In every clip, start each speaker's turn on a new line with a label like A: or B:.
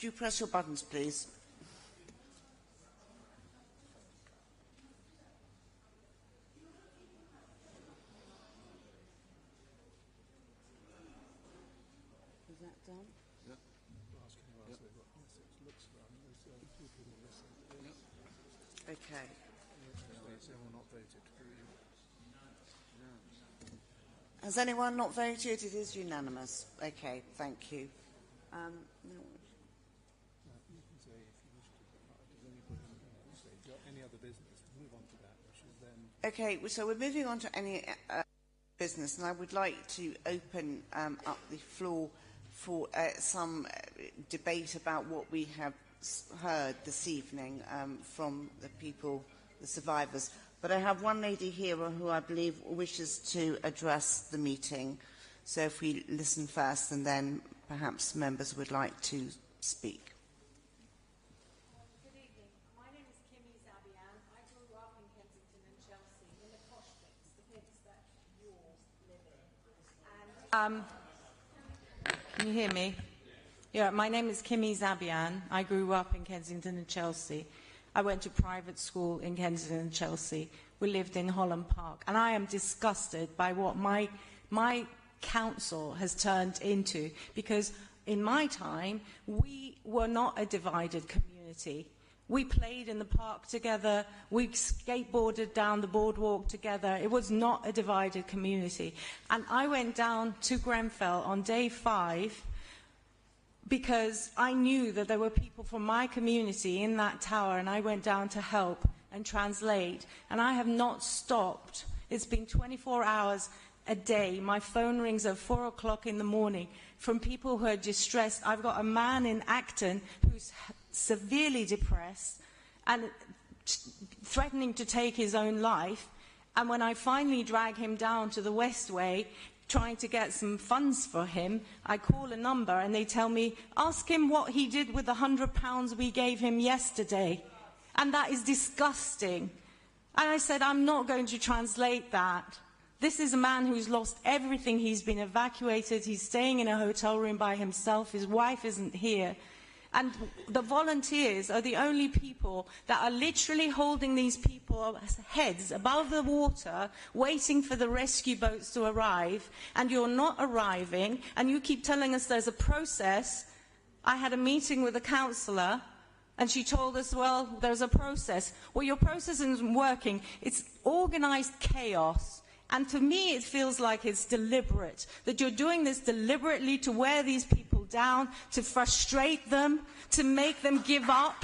A: could you press your buttons, please? Is that done?
B: Yeah.
A: Okay. Has anyone not voted? It is unanimous. Okay, thank you. Okay, so we're moving on to any business, and I would like to open up the floor for some debate about what we have heard this evening from the people, the survivors. But I have one lady here who I believe wishes to address the meeting. So if we listen first, and then perhaps members would like to speak.
C: Good evening. My name is Kimmy Zabian. I grew up in Kensington and Chelsea, in the posh bits, the bits that you all live in. Can you hear me? Yeah, my name is Kimmy Zabian. I grew up in Kensington and Chelsea. I went to private school in Kensington and Chelsea. We lived in Holland Park. And I am disgusted by what my council has turned into. Because in my time, we were not a divided community. We played in the park together. We skateboarded down the boardwalk together. It was not a divided community. And I went down to Grenfell on day 5 because I knew that there were people from my community in that tower, and I went down to help and translate, and I have not stopped. It's been 24 hours a day. My phone rings at 4 o'clock in the morning from people who are distressed. I've got a man in Acton who's severely depressed and threatening to take his own life, and when I finally drag him down to the Westway, trying to get some funds for him, I call a number and they tell me, ask him what he did with the £100 we gave him yesterday. And that is disgusting. And I said, I'm not going to translate that. This is a man who's lost everything. He's been evacuated. He's staying in a hotel room by himself. His wife isn't here. And the volunteers are the only people that are literally holding these people's heads above the water, waiting for the rescue boats to arrive, and you're not arriving, and you keep telling us there's a process. I had a meeting with a councillor, and she told us, well, there's a process. Well, your process isn't working. It's organised chaos. And to me, it feels like it's deliberate, that you're doing this deliberately to wear these people down, to frustrate them, to make them give up.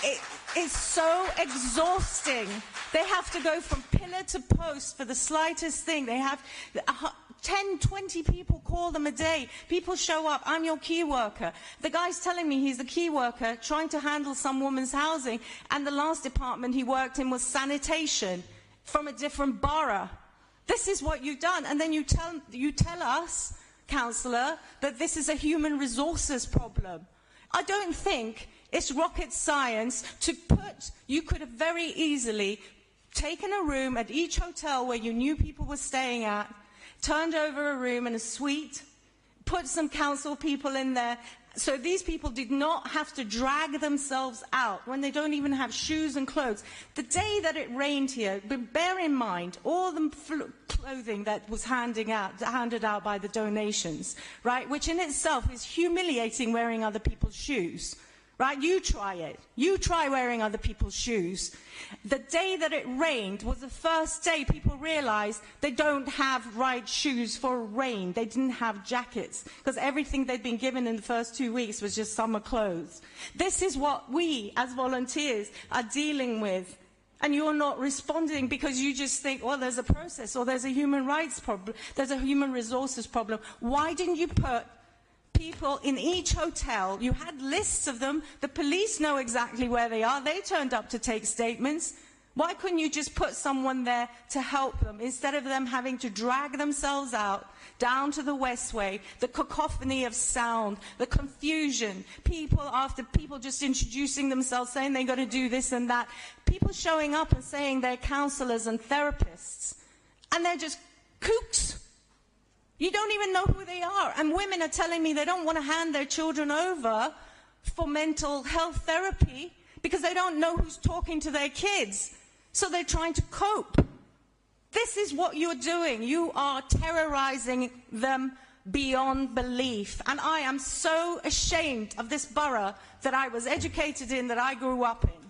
C: It is so exhausting. They have to go from pillar to post for the slightest thing. They have 10, 20 people call them a day. People show up. I'm your key worker. The guy's telling me he's the key worker trying to handle some woman's housing, and the last department he worked in was sanitation from a different borough. This is what you've done. And then you tell us, councillor, that this is a human resources problem. I don't think it's rocket science to put, you could have very easily taken a room at each hotel where you knew people were staying at, turned over a room and a suite, put some council people in there, so these people did not have to drag themselves out when they don't even have shoes and clothes. The day that it rained here, but bear in mind all the clothing that was handed out by the donations, right, which in itself is humiliating, wearing other people's shoes. Right, you try it. You try wearing other people's shoes. The day that it rained was the first day people realized they don't have right shoes for rain. They didn't have jackets because everything they'd been given in the first 2 weeks was just summer clothes. This is what we as volunteers are dealing with. And you're not responding because you just think, well, there's a process or there's a human rights problem, there's a human resources problem. Why didn't you put people in each hotel? You had lists of them. The police know exactly where they are. They turned up to take statements. Why couldn't you just put someone there to help them instead of them having to drag themselves out down to the Westway, the cacophony of sound, the confusion, people after people just introducing themselves, saying they're going to do this and that, people showing up and saying they're counsellors and therapists, and they're just kooks. You don't even know who they are. And women are telling me they don't want to hand their children over for mental health therapy because they don't know who's talking to their kids. So they're trying to cope. This is what you're doing. You are terrorizing them beyond belief. And I am so ashamed of this borough that I was educated in, that I grew up in.